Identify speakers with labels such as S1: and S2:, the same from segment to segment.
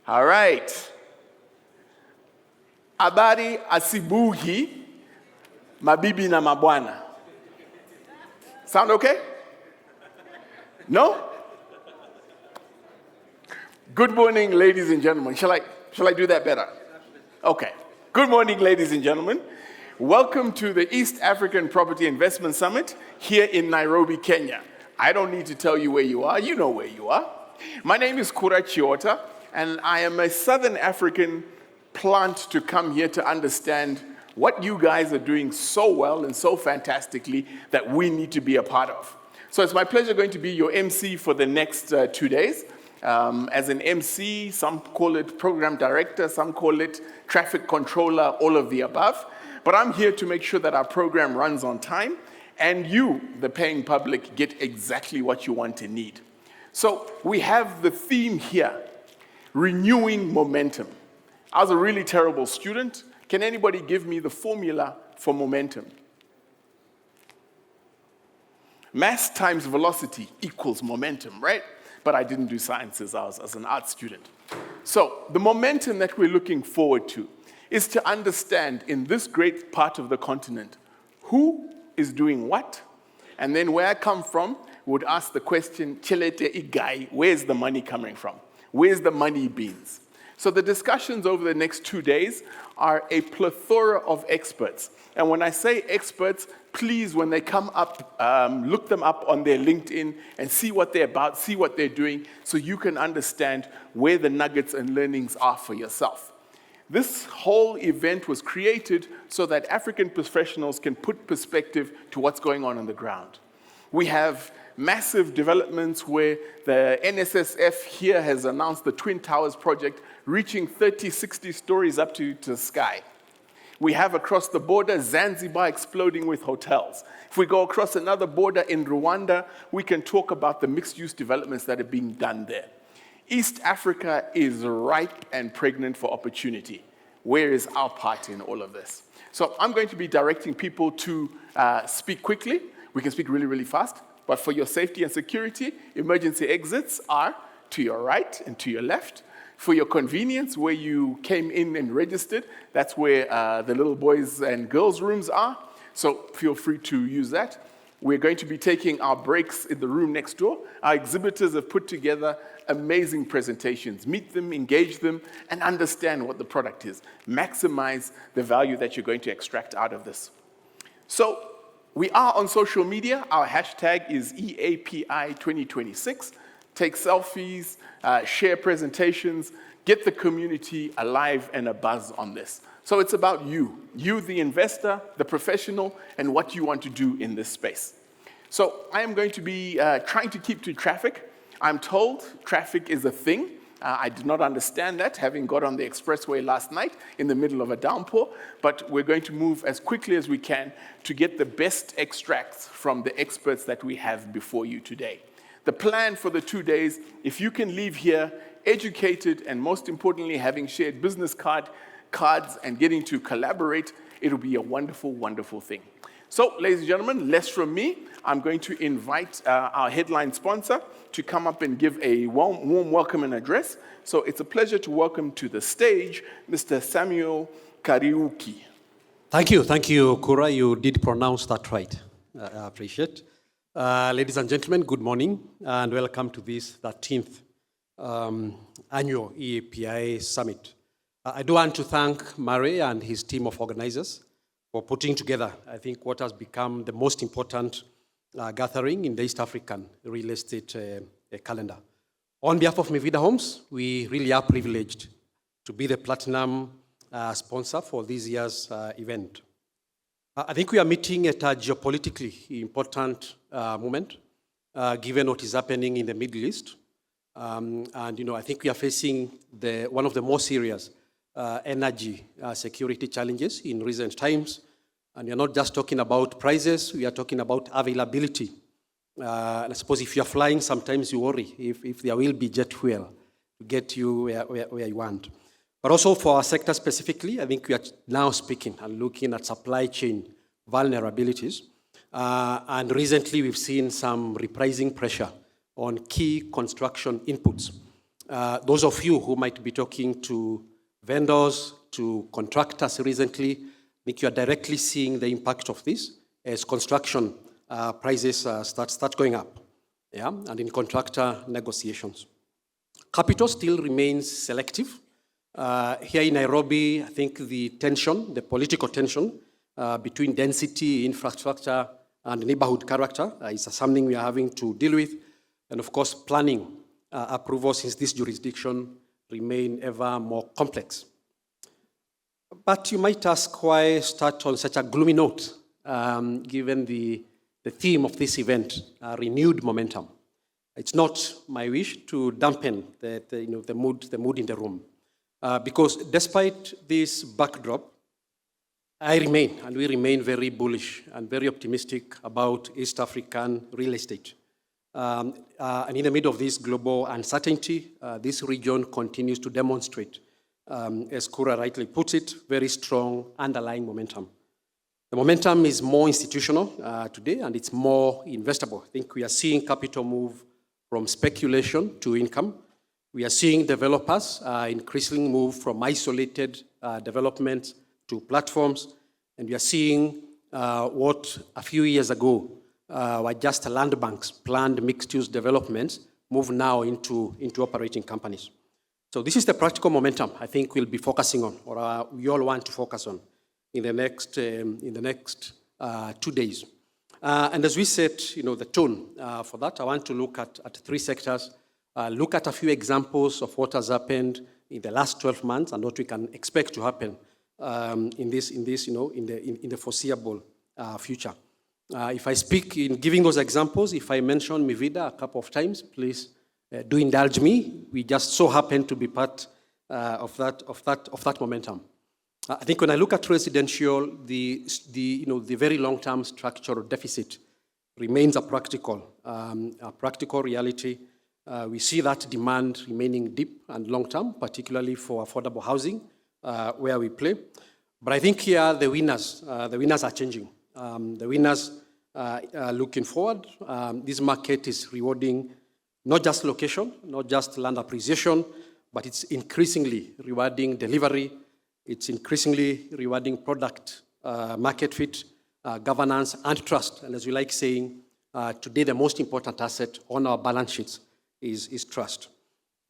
S1: All right. Habari asibuhi, mabibi na mabwana. Sound okay? No? Good morning, ladies and gentlemen. Shall I do that better? Okay. Good morning, ladies and gentlemen. Welcome to the East African Property Investment Summit here in Nairobi, Kenya. I don't need to tell you where you are. You know where you are. My name is Kura Chiota, and I am a Southern African plant to come here to understand what you guys are doing so well and so fantastically that we need to be a part of. So it's my pleasure going to be your MC for the next 2 days. As an MC, some call it program director, some call it traffic controller, all of the above. But I'm here to make sure that our program runs on time and you, the paying public, get exactly what you want and need. So we have the theme here, renewing momentum. I was a really terrible student. Can anybody give me the formula for momentum? Mass times velocity equals momentum, right? But I didn't do sciences, I was an art student. So the momentum that we're looking forward to is to understand in this great part of the continent, who is doing what? And then where I come from, would ask the question, Chelete Igai, where's the money coming from? Where's the money beans? So the discussions over the next 2 days are a plethora of experts. And when I say experts, please, when they come up, look them up on their LinkedIn and see what they're about, see what they're doing, so you can understand where the nuggets and learnings are for yourself. This whole event was created so that African professionals can put perspective to what's going on the ground. We have massive developments where the NSSF here has announced the Twin Towers project reaching 30, 60 stories up to the sky. We have across the border Zanzibar exploding with hotels. If we go across another border in Rwanda, we can talk about the mixed-use developments that are being done there. East Africa is ripe and pregnant for opportunity. Where is our part in all of this? So I'm going to be directing people to speak quickly. We can speak really, really fast. But for your safety and security, emergency exits are to your right and to your left. For your convenience, where you came in and registered, that's where the little boys and girls rooms are. So feel free to use that. We're going to be taking our breaks in the room next door. Our exhibitors have put together amazing presentations. Meet them, engage them, and understand what the product is. Maximize the value that you're going to extract out of this. So we are on social media. Our hashtag is EAPI 2026. Take selfies, share presentations, get the community alive and abuzz on this. So it's about you, the investor, the professional, and what you want to do in this space. So I am going to be trying to keep to traffic. I'm told traffic is a thing. I did not understand that, having got on the expressway last night in the middle of a downpour, but we're going to move as quickly as we can to get the best extracts from the experts that we have before you today. The plan for the 2 days, if you can leave here educated and most importantly having shared business cards and getting to collaborate, it'll be a wonderful, wonderful thing. So, ladies and gentlemen, less from me. I'm going to invite our headline sponsor to come up and give a warm welcome and address. So it's a pleasure to welcome to the stage Mr. Samuel Kariuki.
S2: Thank you, Kura. You did pronounce that right. I appreciate. Ladies and gentlemen, good morning and welcome to this 13th annual EAPI Summit. I do want to thank Murray and his team of organizers for putting together, I think, what has become the most important gathering in the East African real estate calendar. On behalf of Mivida Homes, we really are privileged to be the platinum sponsor for this year's event. I think we are meeting at a geopolitically important moment, given what is happening in the Middle East. And I think we are facing one of the most serious energy security challenges in recent times. And we're not just talking about prices, we are talking about availability. And I suppose if you're flying, sometimes you worry if there will be jet fuel to get you where you want. But also for our sector specifically, I think we are now speaking and looking at supply chain vulnerabilities. And recently we've seen some repricing pressure on key construction inputs. Those of you who might be talking to vendors, to contractors recently, I think you are directly seeing the impact of this as construction prices start going up, yeah, and in contractor negotiations. Capital still remains selective. Here in Nairobi, I think the political tension between density, infrastructure, and neighborhood character is something we are having to deal with. And of course, planning approvals in this jurisdiction remain ever more complex. But you might ask why start on such a gloomy note, given the theme of this event, renewed momentum. It's not my wish to dampen the mood in the room. Because despite this backdrop, we remain very bullish and very optimistic about East African real estate. And in the middle of this global uncertainty, this region continues to demonstrate, as Kura rightly puts it, very strong underlying momentum. The momentum is more institutional today, and it's more investable. I think we are seeing capital move from speculation to income. We are seeing developers increasingly move from isolated developments to platforms, and we are seeing what a few years ago were just land banks, planned mixed-use developments, move now into operating companies. So this is the practical momentum I think we'll be focusing on, or we all want to focus on in the next 2 days. And as we set the tone for that, I want to look at 3 sectors, look at a few examples of what has happened in the last 12 months and what we can expect to happen in the foreseeable future. If I speak in giving those examples, if I mention Mivida a couple of times, please do indulge me. We just so happen to be part of that momentum. I think when I look at residential, the very long-term structural deficit remains a practical reality. We see that demand remaining deep and long-term, particularly for affordable housing, where we play. But I think here the winners are changing. The winners looking forward. This market is rewarding not just location, not just land appreciation, but it's increasingly rewarding delivery. It's increasingly rewarding product, market fit, governance, and trust. And as we like saying, today the most important asset on our balance sheets is trust.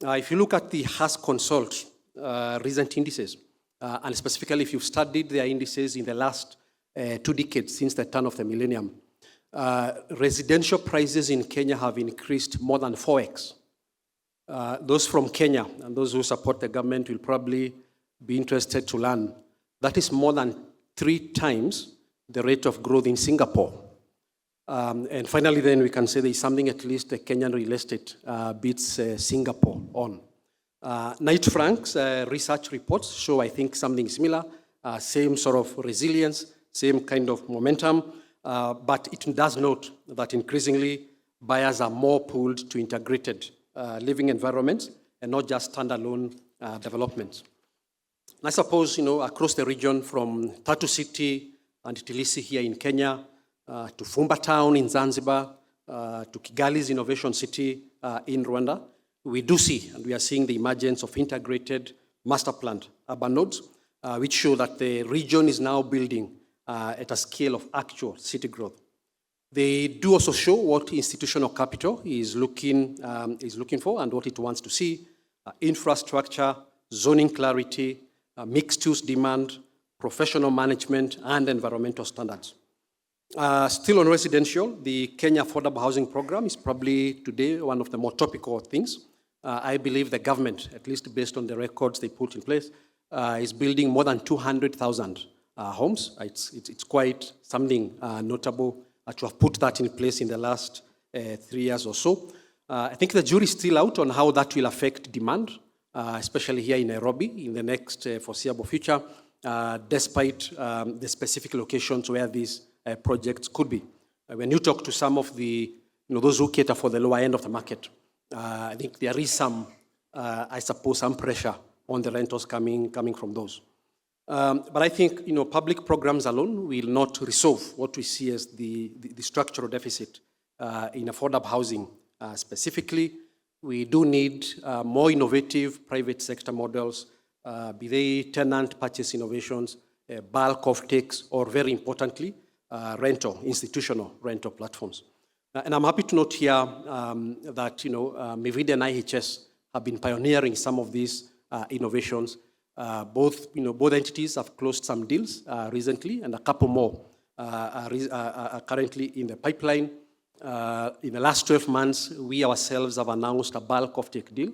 S2: If you look at the Has Consult recent indices, and specifically if you've studied their indices in the last 2 decades since the turn of the millennium, residential prices in Kenya have increased more than 4x. Those from Kenya and those who support the government will probably be interested to learn that is more than 3 times the rate of growth in Singapore. And finally, then we can say there is something at least the Kenyan real estate beats Singapore on. Knight Frank's research reports show, I think, something similar, same sort of resilience, same kind of momentum, but it does note that increasingly buyers are more pulled to integrated living environments and not just standalone developments. And I suppose, across the region from Tatu City and Tilisi here in Kenya, to Fumba Town in Zanzibar, to Kigali's Innovation City in Rwanda, we do see, and we are seeing the emergence of integrated master planned urban nodes, which show that the region is now building at a scale of actual city growth. They do also show what institutional capital is looking for and what it wants to see: infrastructure, zoning clarity, mixed-use demand, professional management, and environmental standards. Still on residential, the Kenya Affordable Housing Program is probably today one of the more topical things. I believe the government, at least based on the records they put in place, is building more than 200,000 homes. It's quite something notable to have put that in place in the last 3 years or so. I think the jury is still out on how that will affect demand, especially here in Nairobi in the next foreseeable future, despite the specific locations where these projects could be. When you talk to some of the, those who cater for the lower end of the market, I think there is some, I suppose, some pressure on the rentals coming from those. But I think, public programs alone will not resolve what we see as the structural deficit in affordable housing specifically. We do need more innovative private sector models, be they tenant purchase innovations, bulk of takes, or very importantly, institutional rental platforms. And I'm happy to note here that Mivida and IHS have been pioneering some of these innovations. Both entities have closed some deals recently, and a couple more are currently in the pipeline. In the last 12 months, we ourselves have announced a bulk offtake deal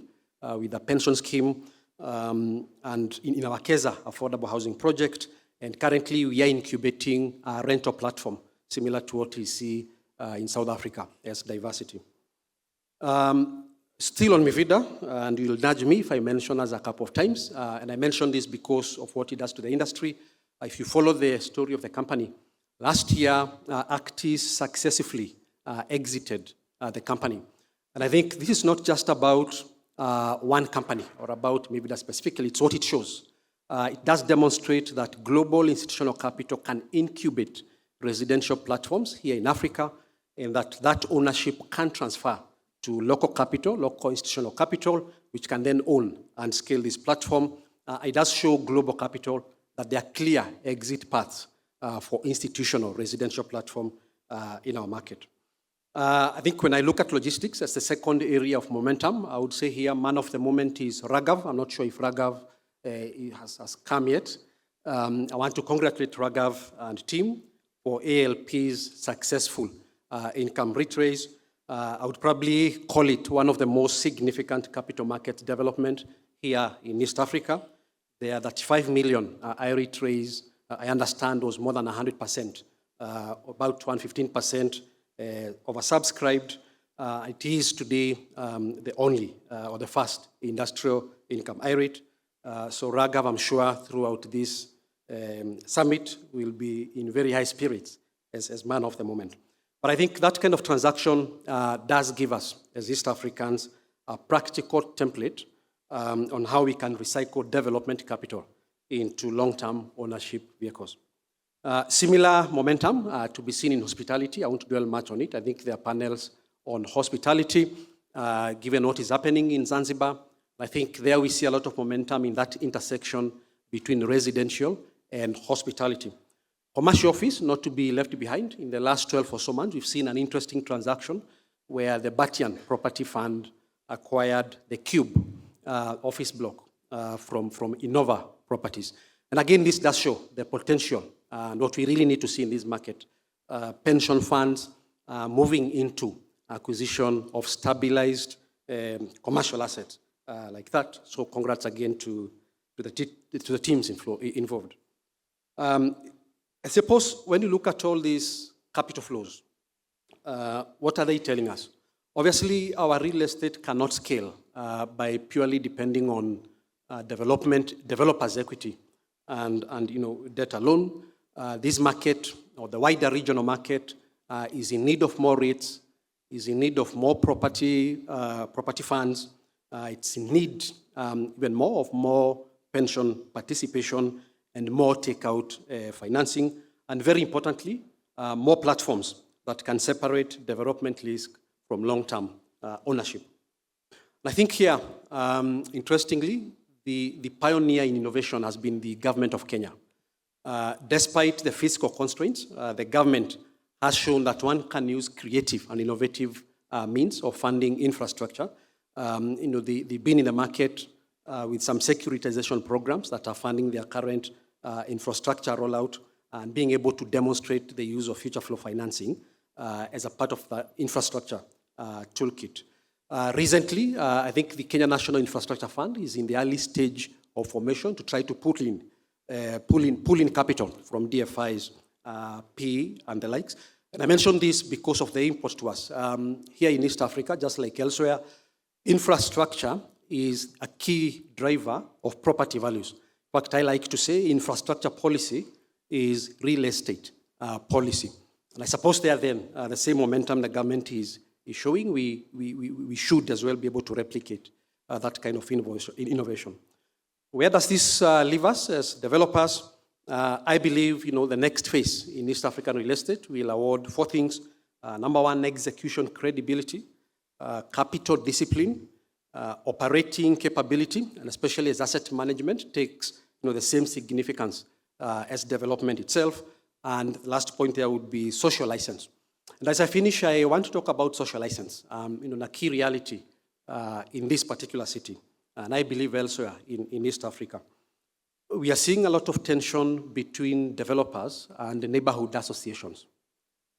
S2: with a pension scheme and in our KEZA affordable housing project. And currently, we are incubating a rental platform similar to what we see in South Africa as diversity. Still on Mivida, and you'll nudge me if I mention us a couple of times, and I mention this because of what it does to the industry. If you follow the story of the company, last year, Actis successfully exited the company. And I think this is not just about one company or about Mivida specifically, it's what it shows. It does demonstrate that global institutional capital can incubate residential platforms here in Africa, and that ownership can transfer to local capital, local institutional capital, which can then own and scale this platform. It does show global capital that there are clear exit paths for institutional residential platform in our market. I think when I look at logistics as the second area of momentum, I would say here man of the moment is Raghav. I'm not sure if Raghav has come yet. I want to congratulate Raghav and team for ALP's successful income retrace. I would probably call it one of the most significant capital market development here in East Africa. There are 35 million IREIT raise, I understand was more than 100%, about 115% oversubscribed. It is today the only or the first industrial income IREIT. So Raghav, I'm sure throughout this summit will be in very high spirits as man of the moment. But I think that kind of transaction does give us, as East Africans, a practical template on how we can recycle development capital into long-term ownership vehicles. Similar momentum to be seen in hospitality. I won't dwell much on it. I think there are panels on hospitality, given what is happening in Zanzibar. I think there we see a lot of momentum in that intersection between residential and hospitality. Commercial office, not to be left behind. In the last 12 or so months, we've seen an interesting transaction where the Batian Property Fund acquired the Cube office block from Innova Properties. And again, this does show the potential and what we really need to see in this market. Pension funds moving into acquisition of stabilized commercial assets like that. So congrats again to the teams involved. I suppose when you look at all these capital flows, what are they telling us? Obviously, our real estate cannot scale by purely depending on developers' equity and debt alone. This market, or the wider regional market, is in need of more REITs, is in need of more property funds. It's in need even more of more pension participation and more takeout financing, and very importantly, more platforms that can separate development risk from long-term ownership. And I think here, interestingly, the pioneer in innovation has been the government of Kenya. Despite the fiscal constraints, the government has shown that one can use creative and innovative means of funding infrastructure. They've been in the market with some securitization programs that are funding their current infrastructure rollout and being able to demonstrate the use of future flow financing as a part of the infrastructure toolkit. Recently, I think the Kenya National Infrastructure Fund is in the early stage of formation to try to pull in capital from DFIs, PE, and the likes. And I mention this because of the input to us. Here in East Africa, just like elsewhere, infrastructure is a key driver of property values. In fact, I like to say infrastructure policy is real estate policy. And I suppose there then, the same momentum the government is showing, we should as well be able to replicate that kind of innovation. Where does this leave us as developers? I believe the next phase in East African real estate will award 4 things. Number one, execution credibility, capital discipline, Operating capability, and especially as asset management, takes the same significance as development itself. And the last point there would be social license. And as I finish, I want to talk about social license, a key reality in this particular city, and I believe elsewhere in East Africa. We are seeing a lot of tension between developers and the neighborhood associations.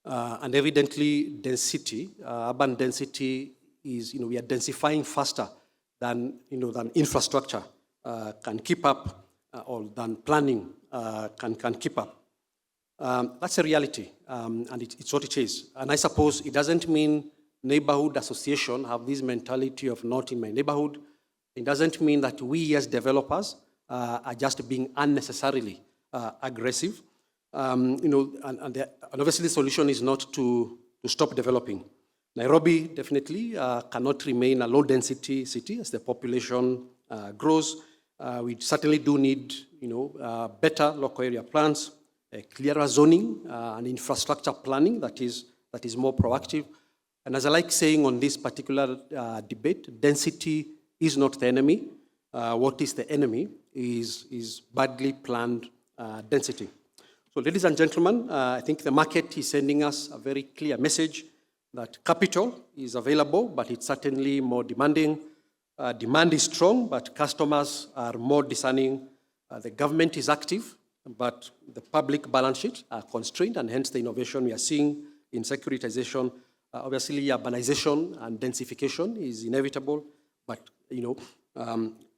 S2: And evidently, density, urban density is, we are densifying faster than infrastructure can keep up, or than planning can keep up. That's a reality, and it's what it is. And I suppose it doesn't mean neighborhood association have this mentality of not in my neighborhood. It doesn't mean that we as developers are just being unnecessarily aggressive. And obviously the solution is not to stop developing. Nairobi definitely cannot remain a low-density city as the population grows. We certainly do need, better local area plans, clearer zoning, and infrastructure planning that is more proactive. And as I like saying on this particular debate, density is not the enemy. What is the enemy is badly planned density. So, ladies and gentlemen, I think the market is sending us a very clear message that capital is available, but it's certainly more demanding. Demand is strong, but customers are more discerning. The government is active, but the public balance sheets are constrained, and hence the innovation we are seeing in securitization. Obviously, urbanization and densification is inevitable, but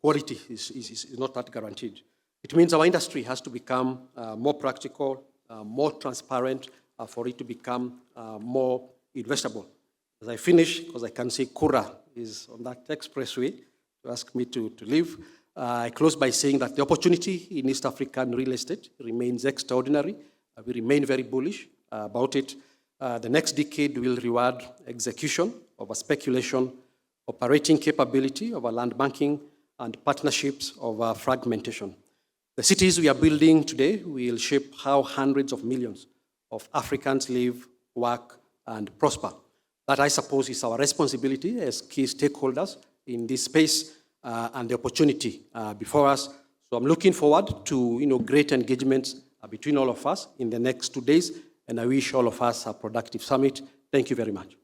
S2: quality is not that guaranteed. It means our industry has to become more practical, more transparent, for it to become more investable. As I finish, because I can see Kura is on that expressway to ask me to leave, I close by saying that the opportunity in East African real estate remains extraordinary. We remain very bullish about it. The next decade will reward execution over speculation, operating capability over land banking, and partnerships over fragmentation. The cities we are building today will shape how hundreds of millions of Africans live, work, and prosper. That, I suppose, is our responsibility as key stakeholders in this space and the opportunity before us. So I'm looking forward to great engagements between all of us in the next 2 days, and I wish all of us a productive summit. Thank you very much.